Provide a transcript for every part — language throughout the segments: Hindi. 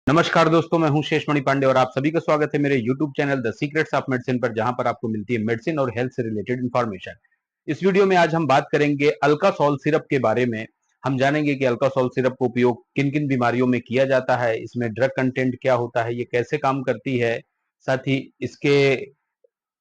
नमस्कार दोस्तों, मैं हूं शेषमणि पांडे और आप सभी का स्वागत है मेरे YouTube channel the secrets of medicine पर, जहां पर आपको मिलती है मेडिसिन और हेल्थ से रिलेटेड इंफॉर्मेशन। इस वीडियो में आज हम बात करेंगे अल्कासोल सिरप के बारे में। हम जानेंगे कि अल्कासोल सिरप का उपयोग किन किन बीमारियों में किया जाता है, इसमें ड्रग कंटेंट क्या होता है, ये कैसे काम करती है, साथ ही इसके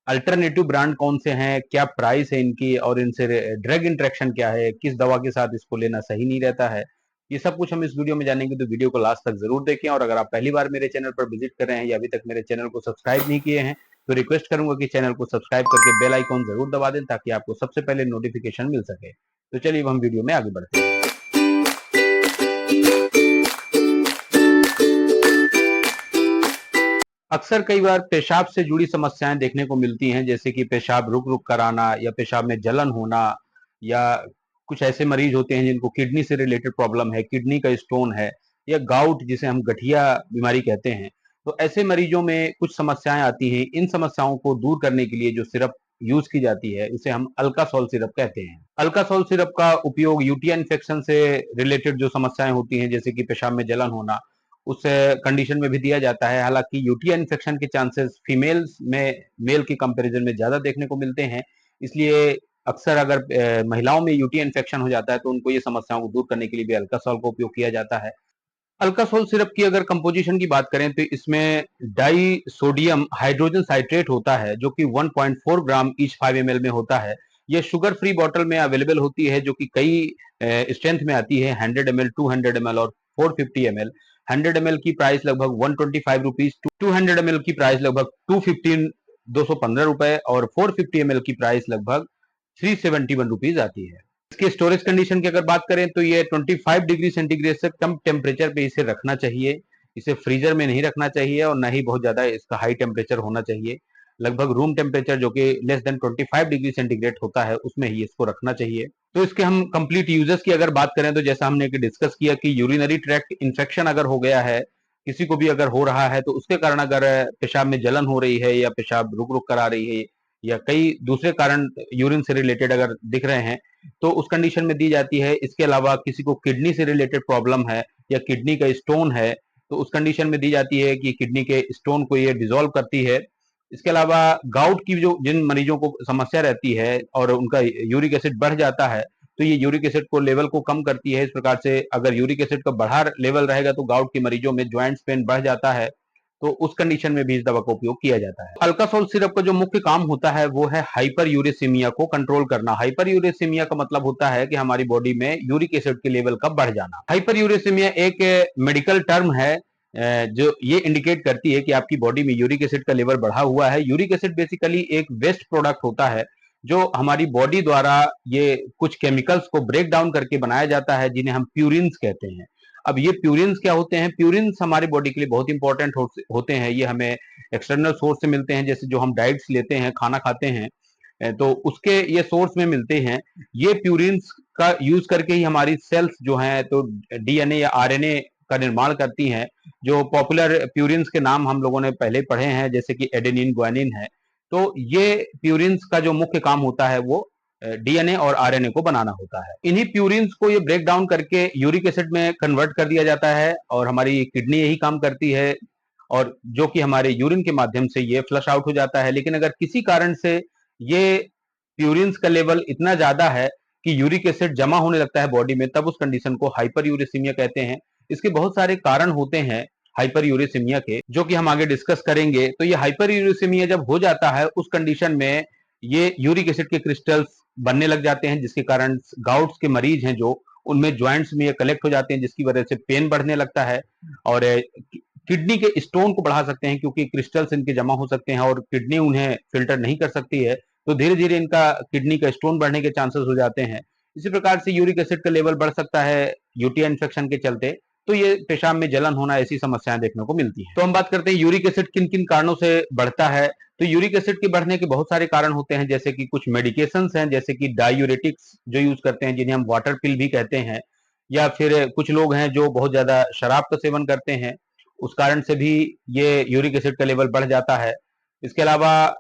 अल्टरनेटिव ब्रांड कौन से हैं, क्या प्राइस है इनकी और इनसे ड्रग इंटरेक्शन क्या है, किस दवा के साथ इसको लेना सही नहीं रहता है। ये सब कुछ हम इस वीडियो में जानेंगे, तो वीडियो को लास्ट तक जरूर देखें। और अगर आप पहली बार मेरे चैनल पर विजिट कर रहे हैं या अभी तक मेरे चैनल को सब्सक्राइब नहीं किए हैं, तो रिक्वेस्ट करूंगा कि चैनल को सब्सक्राइब करके बेल आइकॉन जरूर दबा दें ताकि आपको सबसे पहले नोटिफिकेशन मिल सके। तो चलिए अब हम वीडियो में आगे बढ़ते हैं। अक्सर कई बार पेशाब से जुड़ी समस्याएं देखने को मिलती हैं, जैसे कि पेशाब रुक रुक कर आना या पेशाब में जलन होना, या कुछ ऐसे मरीज होते हैं जिनको किडनी से रिलेटेड प्रॉब्लम है, किडनी का स्टोन है, या गाउट जिसे हम गठिया बीमारी कहते हैं। तो ऐसे मरीजों में कुछ समस्याएं आती हैं। इन समस्याओं को दूर करने के लिए जो सिरप यूज की जाती है उसे हम अल्कासोल सिरप कहते हैं। अल्कासोल सिरप का उपयोग यूटीआई इन्फेक्शन से रिलेटेड जो समस्याएं होती हैं, जैसे कि पेशाब में जलन होना, उस कंडीशन में भी दिया जाता है। हालांकि यूटीआई इन्फेक्शन के चांसेस फीमेल्स में मेल के कंपैरिजन में ज्यादा देखने को मिलते हैं, इसलिए अक्सर अगर महिलाओं में यूटीआई इन्फेक्शन हो जाता है तो उनको ये समस्याओं को दूर करने के लिए भी अल्कासोल का उपयोग किया जाता है। अल्कासोल सिरप की अगर कंपोजिशन की बात करें तो इसमें डाई सोडियम हाइड्रोजन साइट्रेट होता है, जो कि 1.4 ग्राम ईच 5 ml में होता है। यह शुगर फ्री बॉटल में अवेलेबल होती है, जो कि कई स्ट्रेंथ में आती है, 100 ml, 200 ml और 450 ml। 100 ml की प्राइस लगभग 125 रुपीज, 200 ml की प्राइस लगभग 215 रुपए और 450 ml की प्राइस लगभग 371 रुपीज आती है। इसके स्टोरेज कंडीशन की अगर बात करें तो ये 25 डिग्री सेंटीग्रेड से कम टेम्परेचर पे इसे रखना चाहिए। इसे फ्रीजर में नहीं रखना चाहिए और ना ही बहुत ज्यादा इसका हाई टेम्परेचर होना चाहिए। लगभग रूम टेम्परेचर जो कि लेस देन 25 डिग्री सेंटीग्रेड होता है उसमें ही इसको रखना चाहिए। तो इसके हम कंप्लीट यूजेस की अगर बात करें तो जैसा हमने डिस्कस किया कि यूरिनरी ट्रैक्ट इन्फेक्शन अगर हो गया है, किसी को भी अगर हो रहा है, तो उसके कारण अगर पेशाब में जलन हो रही है या पेशाब रुक रुक कर आ रही है या कई दूसरे कारण यूरिन से रिलेटेड अगर दिख रहे हैं, तो उस कंडीशन में दी जाती है। इसके अलावा किसी को किडनी से रिलेटेड प्रॉब्लम है या किडनी का स्टोन है, तो उस कंडीशन में दी जाती है कि किडनी के स्टोन को ये डिसॉल्व करती है। इसके अलावा गाउट की जो जिन मरीजों को समस्या रहती है और उनका यूरिक एसिड बढ़ जाता है, तो ये यूरिक एसिड को लेवल को कम करती है। इस प्रकार से अगर यूरिक एसिड का बढ़ा लेवल रहेगा तो गाउट के मरीजों में ज्वाइंट्स पेन बढ़ जाता है, तो उस कंडीशन में भी इस दवा का उपयोग किया जाता है। अल्कासोल सिरप का जो मुख्य काम होता है वो है हाइपर यूरेसीमिया को कंट्रोल करना। हाइपर यूरेसीमिया का मतलब होता है कि हमारी बॉडी में यूरिक एसिड के लेवल का बढ़ जाना। हाइपर यूरेसीमिया एक मेडिकल टर्म है जो ये इंडिकेट करती है कि आपकी बॉडी में यूरिक एसिड का लेवल बढ़ा हुआ है। यूरिक एसिड बेसिकली एक वेस्ट प्रोडक्ट होता है जो हमारी बॉडी द्वारा ये कुछ केमिकल्स को ब्रेक डाउन करके बनाया जाता है, जिन्हें हम प्यूरिन्स कहते हैं। अब ये प्यूरिन्स क्या होते हैं? प्यूरिन्स हमारी बॉडी के लिए बहुत इंपॉर्टेंट होते हैं। ये हमें एक्सटर्नल सोर्स से मिलते हैं, जैसे जो हम डाइट्स लेते हैं, खाना खाते हैं, तो उसके ये सोर्स में मिलते हैं। ये प्यूरिन्स का यूज करके ही हमारी सेल्स जो हैं तो डीएनए या आरएनए का निर्माण करती हैं। जो पॉपुलर प्यूरिन्स के नाम हम लोगों ने पहले पढ़े हैं, जैसे कि एडेनिन, ग्वानिन है। तो ये प्यूरिन्स का जो मुख्य काम होता है वो डीएनए और आरएनए को बनाना होता है। इन्हीं प्यूरिन्स को ये ब्रेक डाउन करके यूरिक एसिड में कन्वर्ट कर दिया जाता है और हमारी किडनी यही काम करती है, और जो कि हमारे यूरिन के माध्यम से ये फ्लश आउट हो जाता है। लेकिन अगर किसी कारण से ये प्यूरिन्स का लेवल इतना ज्यादा है कि यूरिक एसिड जमा होने लगता है बॉडी में, तब उस कंडीशन को हाइपर यूरेसीमिया कहते हैं। इसके बहुत सारे कारण होते हैं हाइपर यूरेसीमिया के, जो कि हम आगे डिस्कस करेंगे। तो ये हाइपर यूरेसीमिया जब हो जाता है उस कंडीशन में ये यूरिक एसिड के क्रिस्टल्स बनने लग जाते हैं, जिसके कारण गाउट्स के मरीज हैं जो उनमें ज्वाइंट्स में ये कलेक्ट हो जाते हैं, जिसकी वजह से पेन बढ़ने लगता है और किडनी के स्टोन को बढ़ा सकते हैं, क्योंकि क्रिस्टल्स इनके जमा हो सकते हैं और किडनी उन्हें फिल्टर नहीं कर सकती है, तो धीरे धीरे इनका किडनी का स्टोन बढ़ने के चांसेस हो जाते हैं। इसी प्रकार से यूरिक एसिड का लेवल बढ़ सकता है यूटीआई इन्फेक्शन के चलते। तो ये पेशाब में जलन होना, ऐसी समस्याएं देखने को मिलती हैं। तो हम बात करते हैं यूरिक एसिड किन किन कारणों से बढ़ता है। तो यूरिक एसिड के बढ़ने के बहुत सारे कारण होते हैं, जैसे कि कुछ मेडिकेशंस हैं, जैसे कि डायूरेटिक्स जो यूज करते हैं, जिन्हें हम वाटर पिल भी कहते हैं, या फिर कुछ लोग हैं जो बहुत ज्यादा शराब का सेवन करते हैं, उस कारण से भी ये यूरिक एसिड का लेवल बढ़ जाता है। इसके अलावा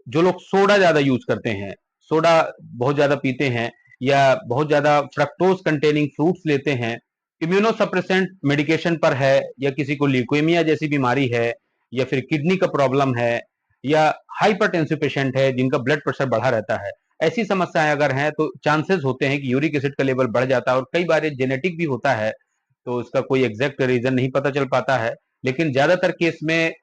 जो लोग सोडा ज्यादा यूज करते हैं, सोडा बहुत ज्यादा पीते हैं, या बहुत ज्यादा फ्रक्टोज कंटेनिंग फ्रूट्स लेते हैं, इम्यूनोसप्रेसेंट मेडिकेशन पर है, या किसी को ल्यूकेमिया जैसी बीमारी है, या फिर किडनी का प्रॉब्लम है, या हाइपरटेंसिव पेशेंट है जिनका ब्लड प्रेशर बढ़ा रहता है, ऐसी समस्याएं अगर हैं तो चांसेस होते हैं कि यूरिक एसिड का लेवल बढ़ जाता है, और कई बार जेनेटिक भी होता है, तो इसका कोई एग्जैक्ट रीजन नहीं पता चल पाता है। लेकिन ज्यादातर केस में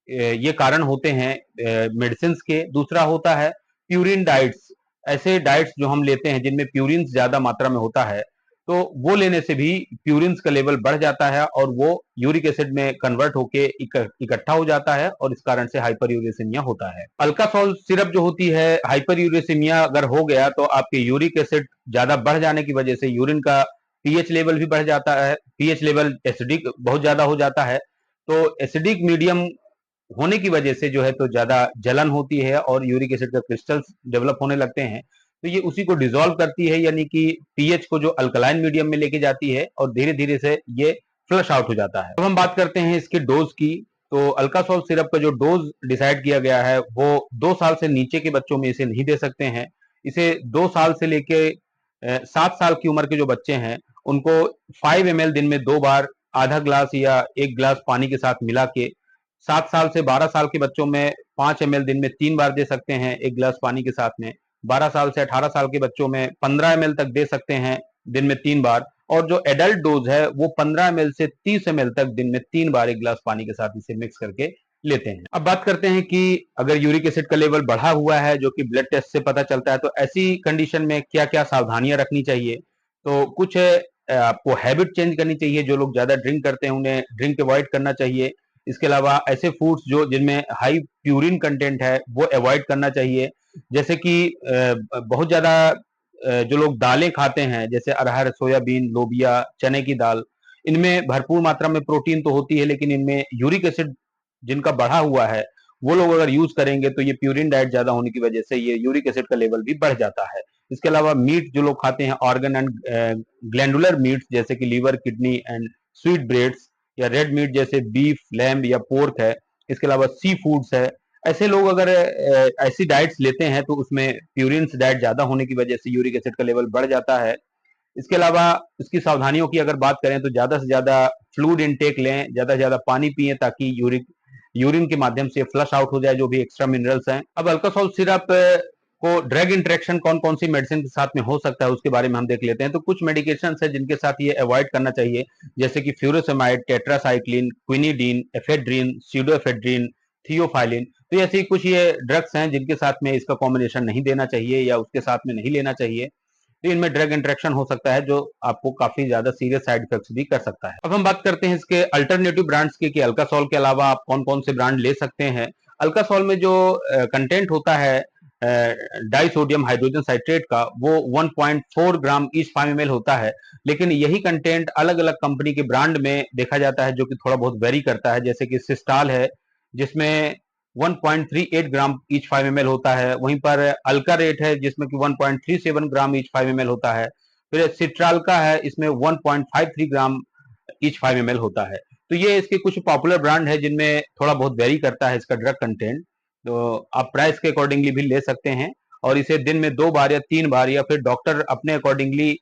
ये कारण होते हैं मेडिसिन के। दूसरा होता है प्यूरिन डाइट्स। ऐसे डाइट्स जो हम लेते हैं जिनमें प्यूरिन ज्यादा मात्रा में होता है, तो वो लेने से भी प्यूरिन का लेवल बढ़ जाता है और वो यूरिक एसिड में कन्वर्ट होके इकट्ठा हो जाता है, और इस कारण से हाइपर यूरेसिमिया होता है। अल्कासोल सिरप जो होती है, हाइपर यूरेसिमिया अगर हो गया तो आपके यूरिक एसिड ज्यादा बढ़ जाने की वजह से यूरिन का पीएच लेवल भी बढ़ जाता है, पीएच लेवल एसिडिक बहुत ज्यादा हो जाता है। तो एसिडिक मीडियम होने की वजह से जो है तो ज्यादा जलन होती है और यूरिक एसिड का क्रिस्टल्स डेवलप होने लगते हैं, तो ये उसी को डिसॉल्व करती है, यानी कि पीएच को जो अल्कलाइन मीडियम में लेके जाती है, और धीरे धीरे से ये फ्लश आउट हो जाता है। अब हम बात करते हैं इसके डोज की। तो अल्कासोल सिरप का जो डोज डिसाइड किया गया है वो 2 साल से नीचे के बच्चों में इसे नहीं दे सकते हैं। इसे 2 साल से लेके 7 साल की उम्र के जो बच्चे हैं उनको 5 ml दिन में 2 बार आधा ग्लास या 1 ग्लास पानी के साथ मिला के, 7 साल से 12 साल के बच्चों में 5 ml दिन में 3 बार दे सकते हैं 1 ग्लास पानी के साथ में। 12 साल से 18 साल के बच्चों में 15 ml तक दे सकते हैं दिन में 3 बार। और जो एडल्ट डोज है वो 15 ml से 30 ml तक दिन में 3 बार 1 ग्लास पानी के साथ इसे मिक्स करके लेते हैं। अब बात करते हैं कि अगर यूरिक एसिड का लेवल बढ़ा हुआ है जो कि ब्लड टेस्ट से पता चलता है, तो ऐसी कंडीशन में क्या क्या सावधानियां रखनी चाहिए। तो कुछ आपको हैबिट चेंज करनी चाहिए। जो लोग ज्यादा ड्रिंक करते हैं उन्हें ड्रिंक अवॉइड करना चाहिए। इसके अलावा ऐसे फूड्स जो जिनमें हाई प्यूरिन कंटेंट है वो अवॉइड करना चाहिए। जैसे कि बहुत ज्यादा जो लोग दालें खाते हैं, जैसे अरहर, सोयाबीन, लोबिया, चने की दाल, इनमें भरपूर मात्रा में प्रोटीन तो होती है, लेकिन इनमें यूरिक एसिड जिनका बढ़ा हुआ है वो लोग अगर यूज करेंगे तो ये प्यूरिन डाइट ज्यादा होने की वजह से ये यूरिक एसिड का लेवल भी बढ़ जाता है। इसके अलावा मीट जो लोग खाते हैं, ऑर्गन एंड ग्लैंडुलर मीट्स जैसे कि liver, kidney and sweetbreads, या रेड मीट जैसे बीफ, लैम्ब या पोर्क है, इसके अलावा सी फूड्स है, ऐसे लोग अगर ऐसी डाइट्स लेते हैं तो उसमें प्यूरिन डाइट ज्यादा होने की वजह से यूरिक एसिड का लेवल बढ़ जाता है। इसके अलावा इसकी सावधानियों की अगर बात करें तो ज्यादा से ज्यादा फ्लूइड इनटेक लें, ज्यादा से ज्यादा पानी पिएं ताकि यूरिन के माध्यम से फ्लश आउट हो जाए जो भी एक्स्ट्रा मिनरल्स हैं। अब अल्कोहल सिरप को ड्रग इंटरेक्शन कौन कौन सी मेडिसिन के साथ में हो सकता है उसके बारे में हम देख लेते हैं। तो कुछ मेडिकेशन है जिनके साथ ये अवॉइड करना चाहिए, जैसे कि furosemide, tetracycline, quinidine, ephedrine, pseudoephedrine, theophylline. तो ऐसी कुछ ये ड्रग्स हैं जिनके साथ में इसका कॉम्बिनेशन नहीं देना चाहिए या उसके साथ में नहीं लेना चाहिए। तो इनमें ड्रग इंटरेक्शन हो सकता है जो आपको काफी ज्यादा सीरियस साइड इफेक्ट्स भी कर सकता है। अब हम बात करते हैं इसके अल्टरनेटिव ब्रांड्स की कि अल्कासोल के अलावा आप कौन कौन से ब्रांड ले सकते हैं। अल्कासोल में जो कंटेंट होता है डाई सोडियम हाइड्रोजन साइट्रेट का, वो 1.4 ग्राम ईच 5 ml होता है। लेकिन यही कंटेंट अलग अलग कंपनी के ब्रांड में देखा जाता है जो कि थोड़ा बहुत वेरी करता है। जैसे कि सिस्टाल है जिसमें 1.38 ग्राम ईच 5 ml होता है। वहीं पर अल्का रेट है जिसमें कि 1.37 ग्राम ईच 5 ml होता है। फिर सिट्राल का है, इसमें 1.53 ग्राम ईच 5 ml होता है। तो ये इसके कुछ पॉपुलर ब्रांड है जिनमें थोड़ा बहुत वेरी करता है इसका ड्रग कंटेंट। तो आप प्राइस के अकॉर्डिंगली भी ले सकते हैं, और इसे दिन में 2 बार या 3 बार, या फिर डॉक्टर अपने अकॉर्डिंगली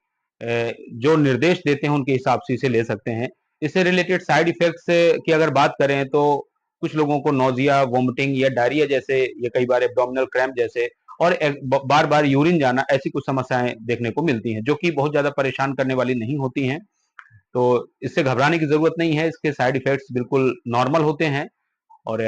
जो निर्देश देते हैं उनके हिसाब से इसे ले सकते हैं। इससे रिलेटेड साइड इफेक्ट्स की अगर बात करें तो कुछ लोगों को नोजिया, वोमिटिंग या डायरिया जैसे, या कई बार एब्डोमिनल क्रैम्प जैसे, और बार बार यूरिन जाना, ऐसी कुछ समस्याएं देखने को मिलती हैं जो कि बहुत ज्यादा परेशान करने वाली नहीं होती हैं। तो इससे घबराने की जरूरत नहीं है, इसके साइड इफेक्ट्स बिल्कुल नॉर्मल होते हैं, और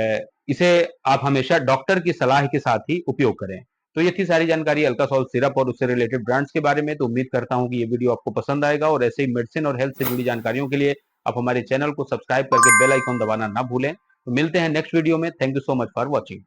इसे आप हमेशा डॉक्टर की सलाह के साथ ही उपयोग करें। तो ये थी सारी जानकारी अल्कासोल सिरप और उससे रिलेटेड ब्रांड्स के बारे में। तो उम्मीद करता हूं कि ये वीडियो आपको पसंद आएगा, और ऐसे ही मेडिसिन और हेल्थ से जुड़ी जानकारियों के लिए आप हमारे चैनल को सब्सक्राइब करके बेल आइकॉन दबाना ना भूलें। तो मिलते हैं नेक्स्ट वीडियो में। Thank you so much for watching.